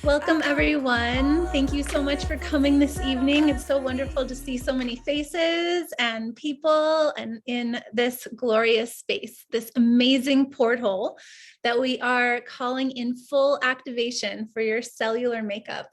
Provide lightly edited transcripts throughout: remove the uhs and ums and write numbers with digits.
Welcome, everyone. Thank you so much for coming this evening. It's so wonderful to see so many faces and people and in this glorious space, this amazing porthole that we are calling in full activation for your cellular makeup.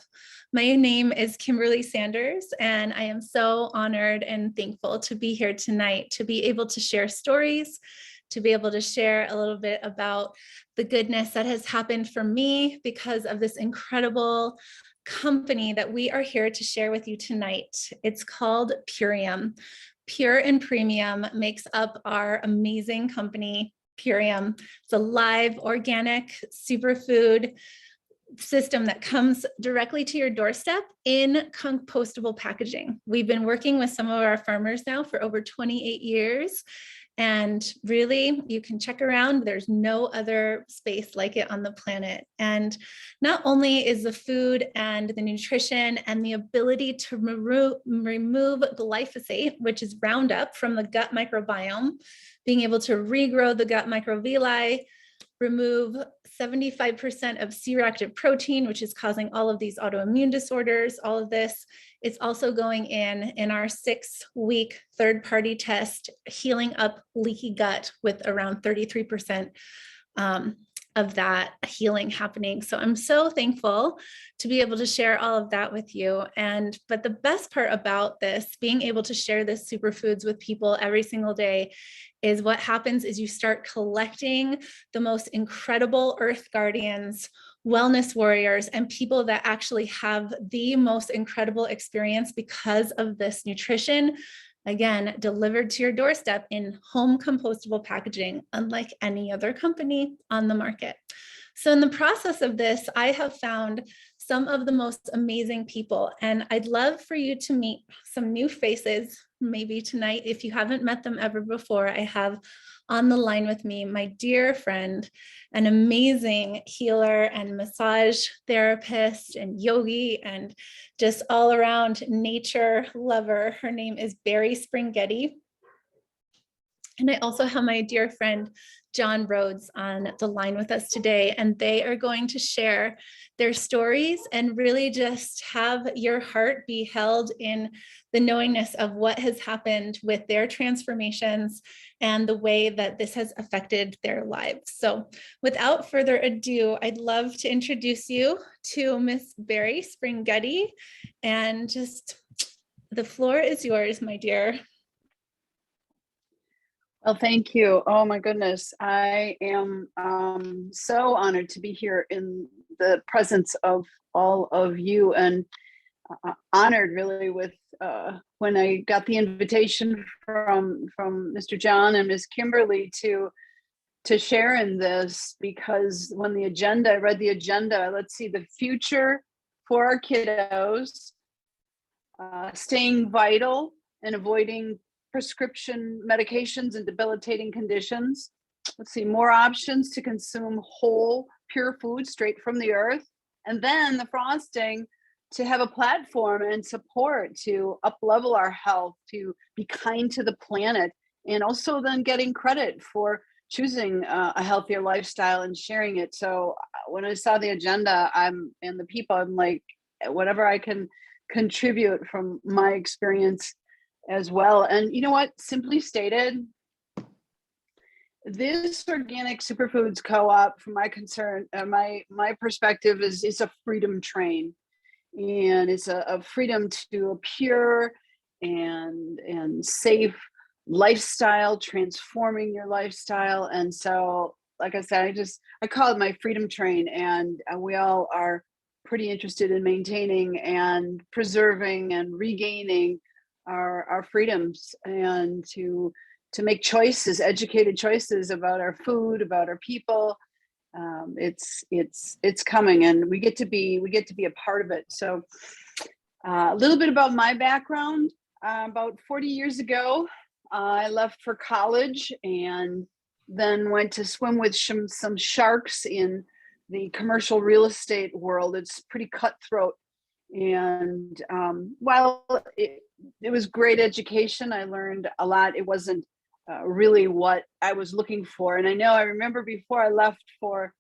My name is Kimberly Sanders, and I am so honored and thankful to be here tonight to be able to share stories, to be able to share a little bit about the goodness that has happened for me because of this incredible company that we are here to share with you tonight. It's called Purium. Pure and Premium makes up our amazing company, Purium. It's a live, organic superfood system that comes directly to your doorstep in compostable packaging. We've been working with some of our farmers now for over 28 years. And really, you can check around. There's no other space like it on the planet. And not only is the food and the nutrition and the ability to remove glyphosate, which is Roundup, from the gut microbiome, being able to regrow the gut microvilli, remove 75% of C-reactive protein, which is causing all of these autoimmune disorders, all of this. It's also going in our 6-week third-party test, healing up leaky gut with around 33% of that healing happening. So I'm so thankful to be able to share all of that with you. But the best part about this, being able to share this superfoods with people every single day, is what happens is you start collecting the most incredible earth guardians, wellness warriors, and people that actually have the most incredible experience because of this nutrition, again, delivered to your doorstep in home compostable packaging, unlike any other company on the market. So in the process of this, I have found some of the most amazing people, and I'd love for you to meet some new faces, maybe tonight. If you haven't met them ever before, I have on the line with me my dear friend, an amazing healer and massage therapist and yogi and just all around nature lover. Her name is Barry Springhetti. And I also have my dear friend, John Rhodes, on the line with us today, and they are going to share their stories and really just have your heart be held in the knowingness of what has happened with their transformations and the way that this has affected their lives. So without further ado, I'd love to introduce you to Miss Barry Springhetti, and just the floor is yours, my dear. Well, thank you. Oh my goodness. I am so honored to be here in the presence of all of you, and honored really with when I got the invitation from Mr. John and Ms. Kimberly to share in this, because when I read the agenda, let's see, the future for our kiddos, staying vital and avoiding prescription medications and debilitating conditions. Let's see, more options to consume whole, pure food straight from the earth. And then the frosting, to have a platform and support to up-level our health, to be kind to the planet, and also then getting credit for choosing a healthier lifestyle and sharing it. So when I saw the agenda, and the people, I'm like, whatever I can contribute from my experience as well. And you know what, simply stated, this organic superfoods co-op, from my concern, my perspective, is a freedom train, and it's a freedom to a pure and safe lifestyle, transforming your lifestyle. And so, like I said, I call it my freedom train, and we all are pretty interested in maintaining and preserving and regaining our freedoms, and to make choices, educated choices about our food, about our people. It's coming, and we get to be a part of it. So a little bit about my background. About 40 years ago, I left for college and then went to swim with some sharks in the commercial real estate world. It's pretty cutthroat. And while it was great education, I learned a lot. It wasn't really what I was looking for. And I remember before I left for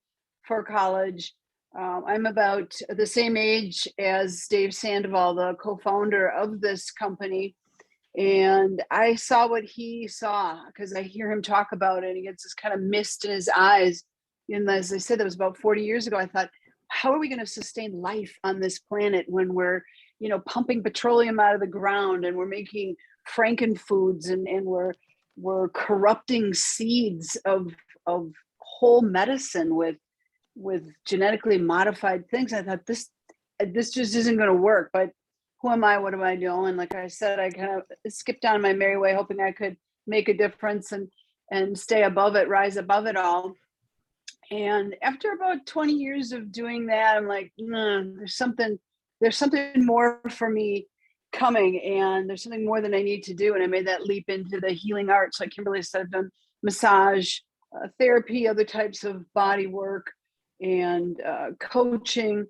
college, I'm about the same age as Dave Sandoval, the co-founder of this company. And I saw what he saw because I hear him talk about it. And he gets this kind of mist in his eyes. And as I said, that was about 40 years ago. I thought, how are we going to sustain life on this planet when we're, pumping petroleum out of the ground and we're making frankenfoods and we're corrupting seeds of whole medicine with genetically modified things. I thought this just isn't going to work. But who am I? What am I doing? Like I said, I kind of skipped down my merry way, hoping I could make a difference and stay above it, rise above it all. And after about 20 years of doing that, I'm like, there's something more for me coming, and there's something more that I need to do. And I made that leap into the healing arts. Like Kimberly said, I've done massage, therapy, other types of body work, and coaching.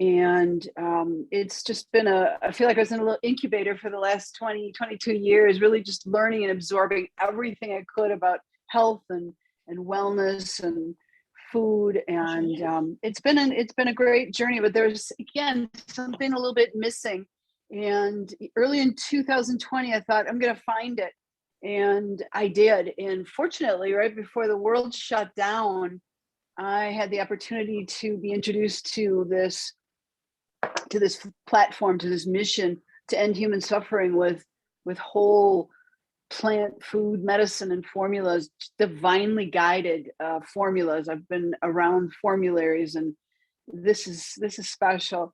And it's just been I feel like I was in a little incubator for the last 22 years, really just learning and absorbing everything I could about health and wellness and food. And it's been a great journey, but there's, again, something a little bit missing. And early in 2020, I thought, I'm going to find it. And I did. And fortunately, right before the world shut down, I had the opportunity to be introduced to this platform, to this mission to end human suffering with whole plant food medicine and formulas, divinely guided formulas. I've been around formularies, and this is special.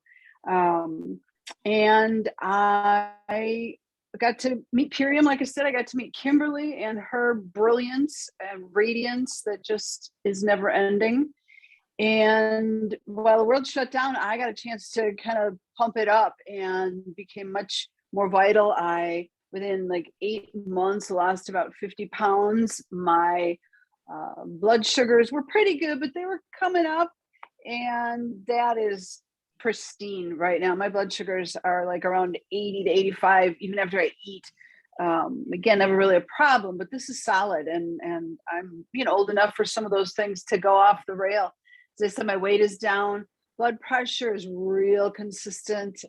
And I got to meet Purium. Like I said, I got to meet Kimberly and her brilliance and radiance that just is never ending. And while the world shut down, I got a chance to kind of pump it up and became much more vital. I, within like 8 months, lost about 50 pounds. My blood sugars were pretty good, but they were coming up. And that is pristine right now. My blood sugars are like around 80 to 85, even after I eat. Again, never really a problem, but this is solid. And I'm old enough for some of those things to go off the rail. As I said, my weight is down. Blood pressure is real consistent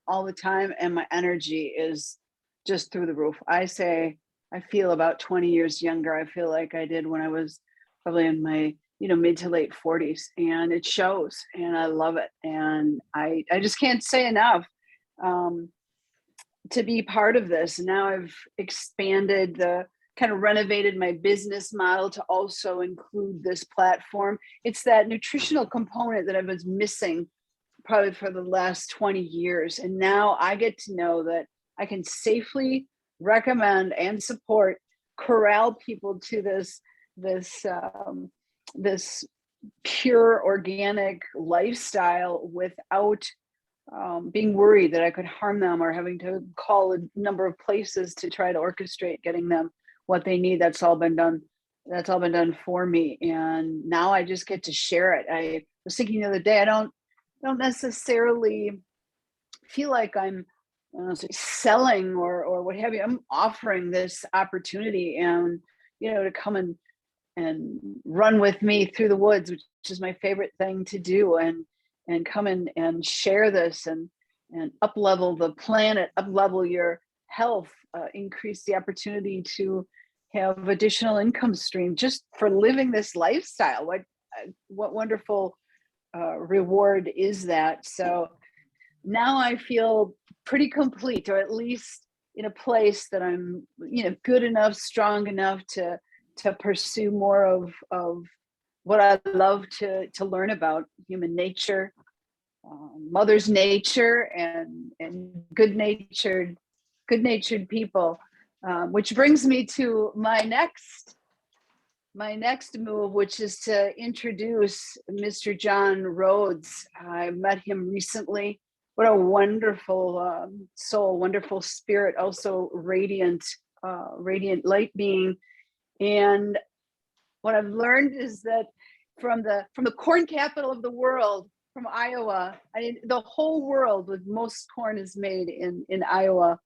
all the time. And my energy is just through the roof. I say I feel about 20 years younger. I feel like I did when I was probably in my mid to late 40s. And it shows. And I love it. And I just can't say enough to be part of this. Now I've expanded kind of renovated my business model to also include this platform. It's that nutritional component that I was missing probably for the last 20 years. And now I get to know that I can safely recommend and support, corral people to this pure organic lifestyle without being worried that I could harm them or having to call a number of places to try to orchestrate getting them what they need. That's all been done for me. And now I just get to share it. I was thinking the other day, I don't necessarily feel like I'm selling or what have you. I'm offering this opportunity and to come and run with me through the woods, which is my favorite thing to do, and come in and share this and up level the planet, up level your health, increase the opportunity to have additional income stream just for living this lifestyle. What wonderful reward is that? So now I feel pretty complete, or at least in a place that I'm good enough, strong enough to pursue more of what I love to learn about: human nature, mother's nature, and good natured people. Which brings me to my next move, which is to introduce Mr. John Rhodes. I met him recently. What a wonderful soul, wonderful spirit, also radiant light being. And what I've learned is that from the corn capital of the world, from Iowa, the whole world, with most corn is made in Iowa.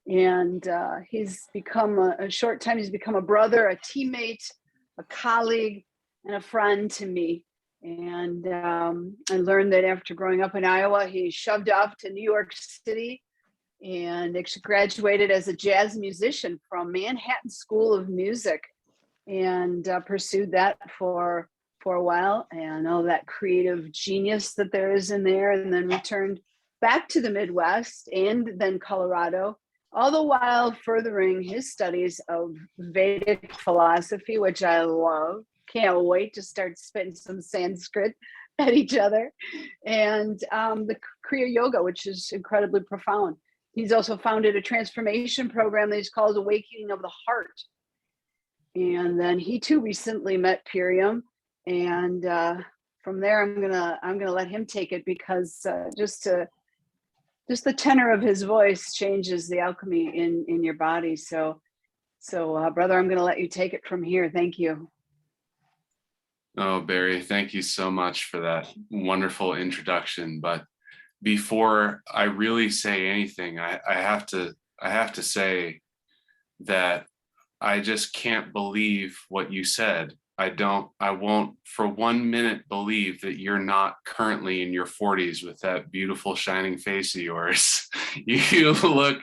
And he's become he's become a brother, a teammate, a colleague, and a friend to me. And I learned that after growing up in Iowa, he shoved off to New York City and actually graduated as a jazz musician from Manhattan School of Music, and pursued that for a while, and all that creative genius that there is in there, and then returned back to the Midwest and then Colorado, all the while furthering his studies of Vedic philosophy, which I love. Can't wait to start spitting some Sanskrit at each other, and the Kriya Yoga, which is incredibly profound. He's also founded a transformation program that he's called Awakening of the Heart. And then he too recently met Purium, and from there I'm gonna let him take it, because just the tenor of his voice changes the alchemy in your body. So brother, I'm gonna let you take it from here. Thank you. Oh, Barry, thank you so much for that wonderful introduction. But before I really say anything, I have to say that I just can't believe what you said. I won't for 1 minute believe that you're not currently in your 40s with that beautiful shining face of yours. You look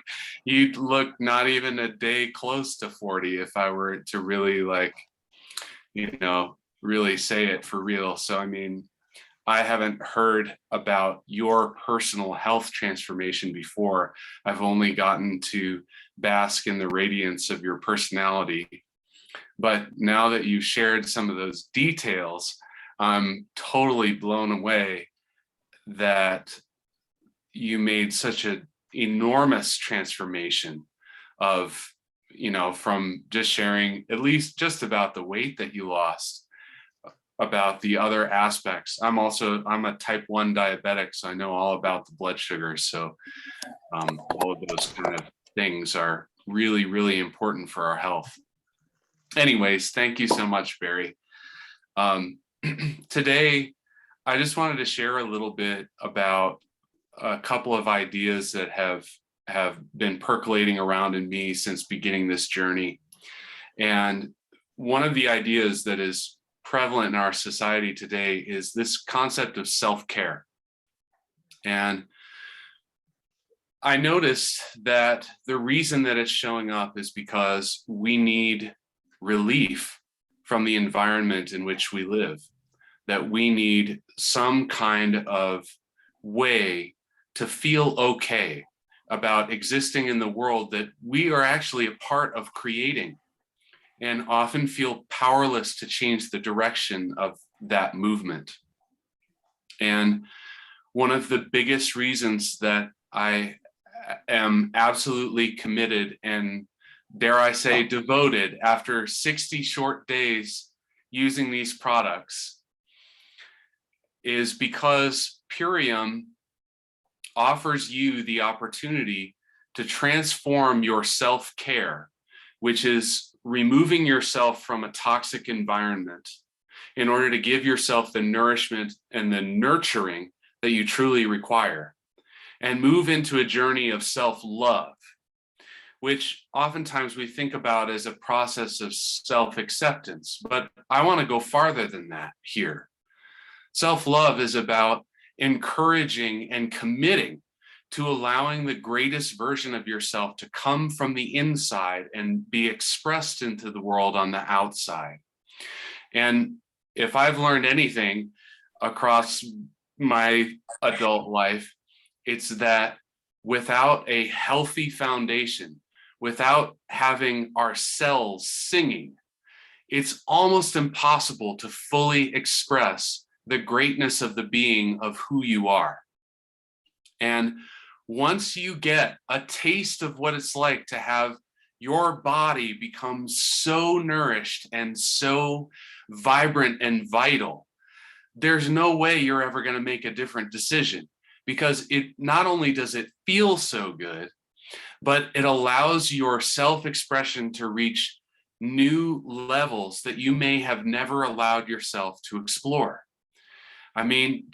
not even a day close to 40 if I were to really really say it for real. So, I mean, I haven't heard about your personal health transformation before. I've only gotten to bask in the radiance of your personality. But now that you shared some of those details, I'm totally blown away that you made such an enormous transformation of, from just sharing at least just about the weight that you lost, about the other aspects. I'm a type 1 diabetic, so I know all about the blood sugar. So all of those kind of things are really, really important for our health. Anyways, thank you so much, Barry. Today, I just wanted to share a little bit about a couple of ideas that have been percolating around in me since beginning this journey. And one of the ideas that is prevalent in our society today is this concept of self-care. And I noticed that the reason that it's showing up is because we need relief from the environment in which we live, that we need some kind of way to feel okay about existing in the world that we are actually a part of creating, and often feel powerless to change the direction of that movement. And one of the biggest reasons that I am absolutely committed and, dare I say, devoted after 60 short days using these products is because Purium offers you the opportunity to transform your self-care, which is removing yourself from a toxic environment in order to give yourself the nourishment and the nurturing that you truly require, and move into a journey of self-love, which oftentimes we think about as a process of self-acceptance. But I want to go farther than that here. Self-love is about encouraging and committing to allowing the greatest version of yourself to come from the inside and be expressed into the world on the outside. And if I've learned anything across my adult life, it's that without a healthy foundation, without having our cells singing, it's almost impossible to fully express the greatness of the being of who you are. And once you get a taste of what it's like to have your body become so nourished and so vibrant and vital, there's no way you're ever going to make a different decision, because it not only does it feel so good, but it allows your self-expression to reach new levels that you may have never allowed yourself to explore. I mean,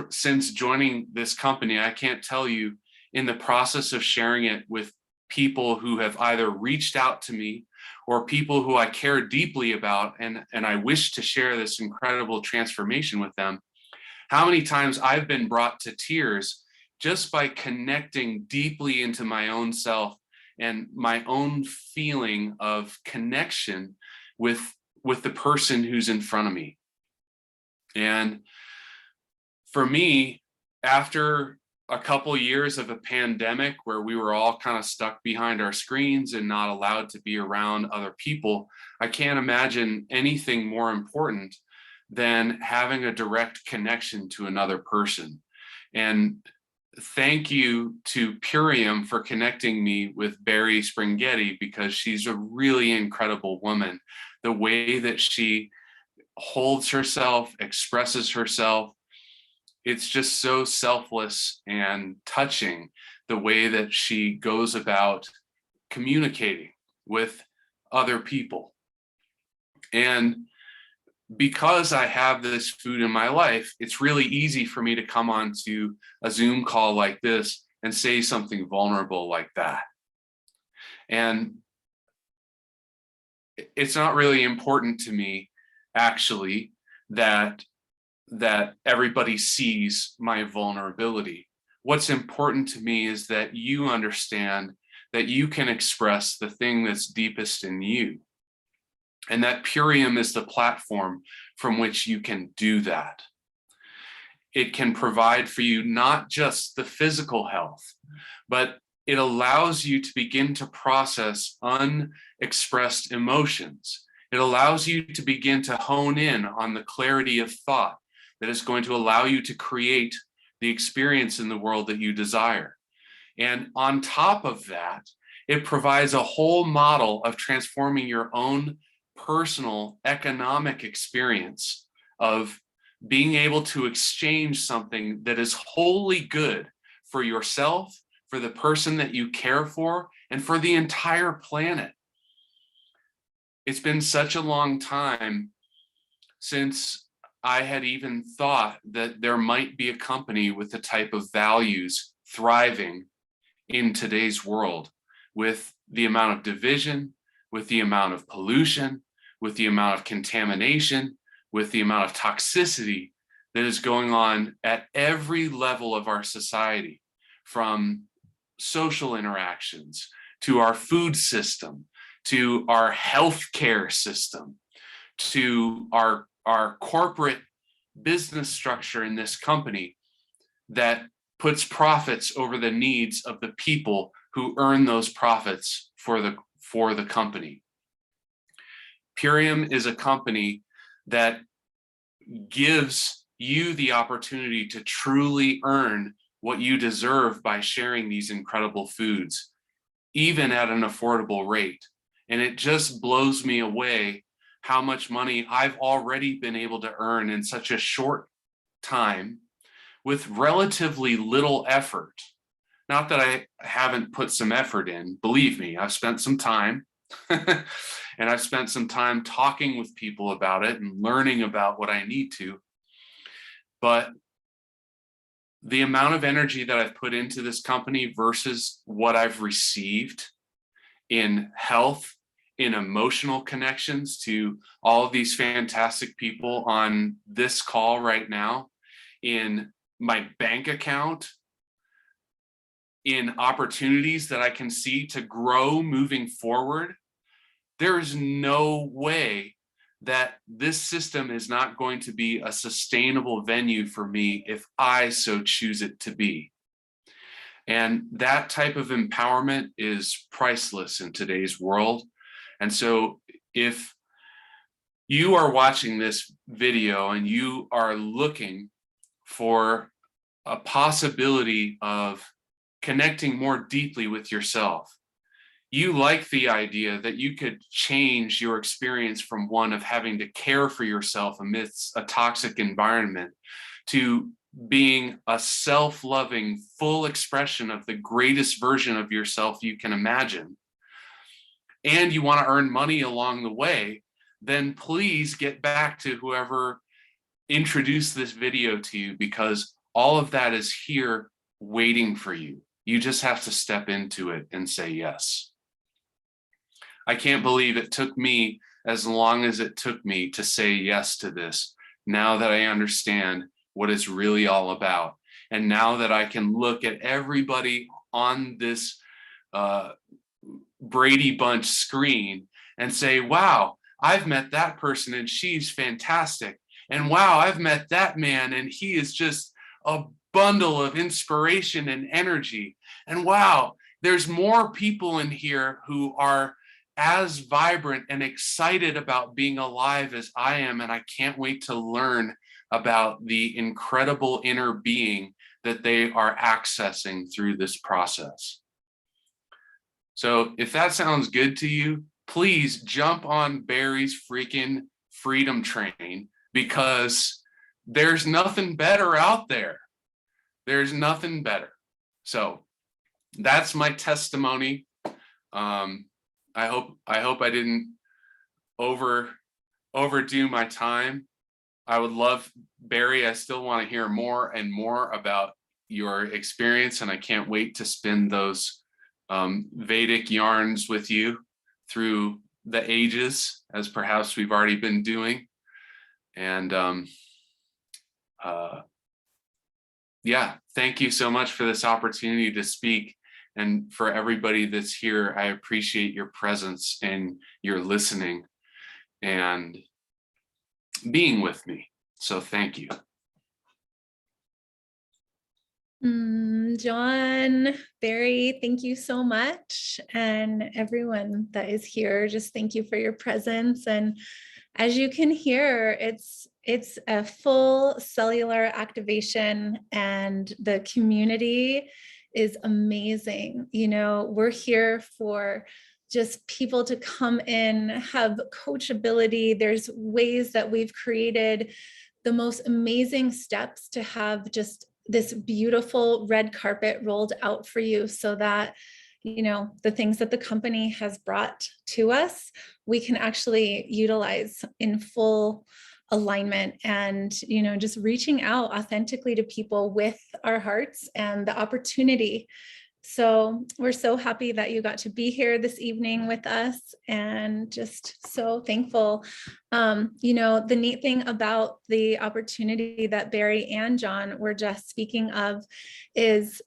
since joining this company, I can't tell you, in the process of sharing it with people who have either reached out to me or people who I care deeply about, and I wish to share this incredible transformation with them, how many times I've been brought to tears just by connecting deeply into my own self and my own feeling of connection with the person who's in front of me. And for me, after a couple years of a pandemic where we were all kind of stuck behind our screens and not allowed to be around other people, I can't imagine anything more important than having a direct connection to another person. And thank you to Purium for connecting me with Barry Springhetti, because she's a really incredible woman. The way that she holds herself, expresses herself, it's just so selfless and touching, the way that she goes about communicating with other people. And because I have this food in my life, it's really easy for me to come onto a Zoom call like this and say something vulnerable like that. And it's not really important to me, actually, that everybody sees my vulnerability. What's important to me is that you understand that you can express the thing that's deepest in you, and that Purium is the platform from which you can do that. It can provide for you not just the physical health, but it allows you to begin to process unexpressed emotions. It allows you to begin to hone in on the clarity of thought that is going to allow you to create the experience in the world that you desire. And on top of that, it provides a whole model of transforming your own personal economic experience of being able to exchange something that is wholly good for yourself, for the person that you care for, and for the entire planet. It's been such a long time since I had even thought that there might be a company with the type of values thriving in today's world, with the amount of division, with the amount of pollution, with the amount of contamination, with the amount of toxicity that is going on at every level of our society, from social interactions to our food system, to our healthcare system, to our corporate business structure in this company that puts profits over the needs of the people who earn those profits for the company. Purium is a company that gives you the opportunity to truly earn what you deserve by sharing these incredible foods, even at an affordable rate. And it just blows me away how much money I've already been able to earn in such a short time with relatively little effort. Not that I haven't put some effort in, believe me, I've spent some time and I've spent some time talking with people about it and learning about what I need to. But the amount of energy that I've put into this company versus what I've received in health, in emotional connections to all of these fantastic people on this call right now, in my bank account, in opportunities that I can see to grow moving forward, there is no way that this system is not going to be a sustainable venue for me if I so choose it to be. And that type of empowerment is priceless in today's world. And so if you are watching this video and you are looking for a possibility of connecting more deeply with yourself, you like the idea that you could change your experience from one of having to care for yourself amidst a toxic environment to being a self-loving, full expression of the greatest version of yourself you can imagine, and you want to earn money along the way, then please get back to whoever introduced this video to you, because all of that is here waiting for you. You just have to step into it and say yes. I can't believe it took me as long as it took me to say yes to this. Now that I understand what it's really all about. And now that I can look at everybody on this Brady Bunch screen and say, wow, I've met that person and she's fantastic. And wow, I've met that man and he is just a bundle of inspiration and energy. And wow, there's more people in here who are as vibrant and excited about being alive as I am. And I can't wait to learn about the incredible inner being that they are accessing through this process. So if that sounds good to you, please jump on Barry's freaking freedom train, because there's nothing better out there. There's nothing better. So that's my testimony. I hope I didn't overdo my time. I would love, Barry, I still want to hear more and more about your experience, and I can't wait to spin those Vedic yarns with you through the ages, as perhaps we've already been doing. And yeah, thank you so much for this opportunity to speak. And for everybody that's here, I appreciate your presence and your listening and being with me. So thank you. John, Barry, thank you so much. And everyone that is here, just thank you for your presence. And as you can hear, it's a full cellular activation, and the community is amazing. You know, we're here for just people to come in, have coachability. There's ways that we've created the most amazing steps to have just this beautiful red carpet rolled out for you, so that, you know, the things that the company has brought to us, we can actually utilize in full alignment, and, you know, just reaching out authentically to people with our hearts and the opportunity. So we're so happy that you got to be here this evening with us, and just so thankful. You know, the neat thing about the opportunity that Barry and John were just speaking of is,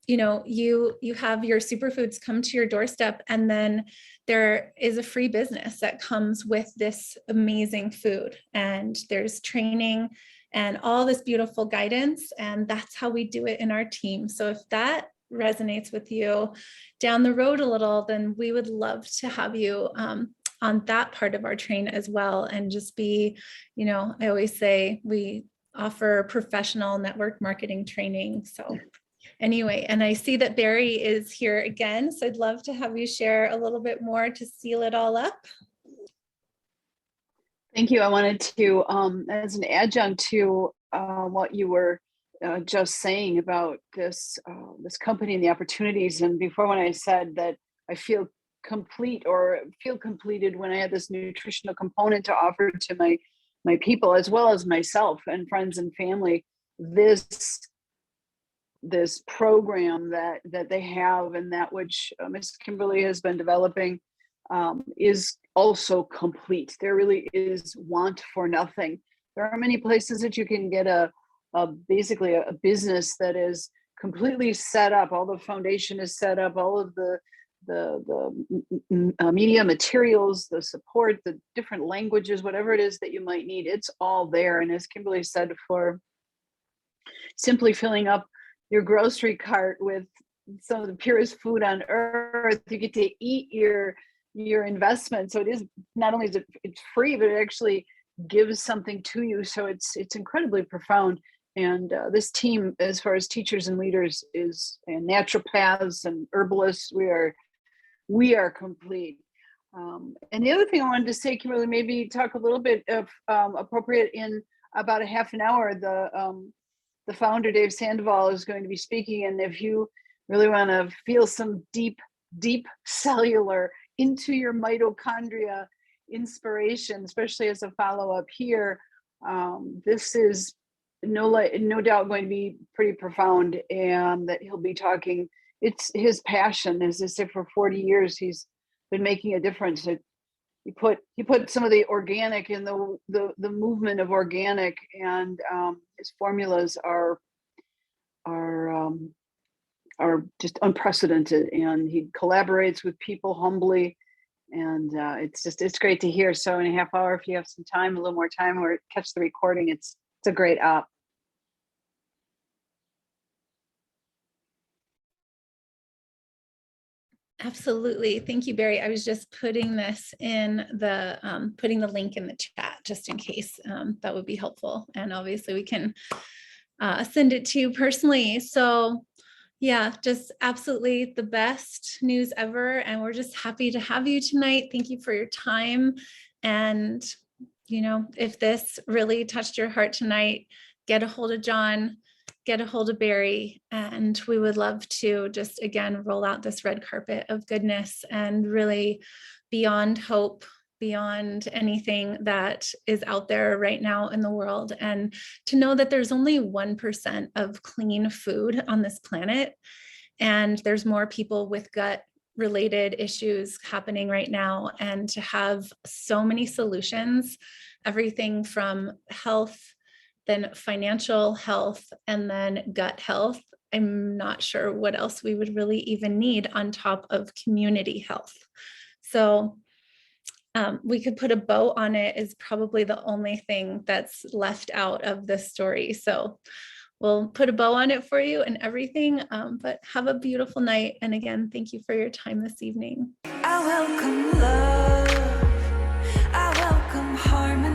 you know, you have your superfoods come to your doorstep, and then there is a free business that comes with this amazing food, and there's training and all this beautiful guidance, and that's how we do it in our team. So if that resonates with you down the road a little, then we would love to have you on that part of our train as well, and just be, you know, I always say we offer professional network marketing training. So anyway, and I see that Barry is here again, so I'd love to have you share a little bit more to seal it all up. Thank you. I wanted to, as an adjunct to what you were just saying about this this company and the opportunities, and before, when I said that I feel complete or feel completed when I had this nutritional component to offer to my people, as well as myself and friends and family, this program that they have, and that which Ms. Kimberly has been developing, is also complete. There really is want for nothing. There are many places that you can get basically a business that is completely set up. All the foundation is set up, all of the media materials, the support, the different languages, whatever it is that you might need, it's all there. And as Kimberly said, for simply filling up your grocery cart with some of the purest food on earth, you get to eat your investment. So it is, not only is it's free, but it actually gives something to you. So it's incredibly profound. And this team, as far as teachers and leaders, and naturopaths and herbalists, we are complete. And the other thing I wanted to say, Kimberly, maybe talk a little bit of appropriate in about a half an hour. The founder, Dave Sandoval, is going to be speaking. And if you really want to feel some deep cellular into your mitochondria inspiration, especially as a follow-up here, this is no doubt going to be pretty profound, and that he'll be talking. It's his passion. As I said, for 40 years, he's been making a difference. You put some of the organic in the movement of organic, and his formulas are just unprecedented, and he collaborates with people humbly, and it's great to hear. So in a half hour, if you have some time, a little more time, or catch the recording, it's a great op. Absolutely. Thank you, Barry. I was just putting this in the, putting the link in the chat just in case that would be helpful. And obviously we can send it to you personally. So yeah, just absolutely the best news ever. And we're just happy to have you tonight. Thank you for your time. And, if this really touched your heart tonight, get a hold of John, get a hold of Barry, and we would love to just again roll out this red carpet of goodness and really beyond hope, beyond anything that is out there right now in the world, and to know that there's only 1% of clean food on this planet, and there's more people with gut related issues happening right now, and to have so many solutions, everything from health, then financial health, and then gut health. I'm not sure what else we would really even need on top of community health. So we could put a bow on it is probably the only thing that's left out of this story. So we'll put a bow on it for you and everything, but have a beautiful night. And again, thank you for your time this evening. I welcome love, I welcome harmony.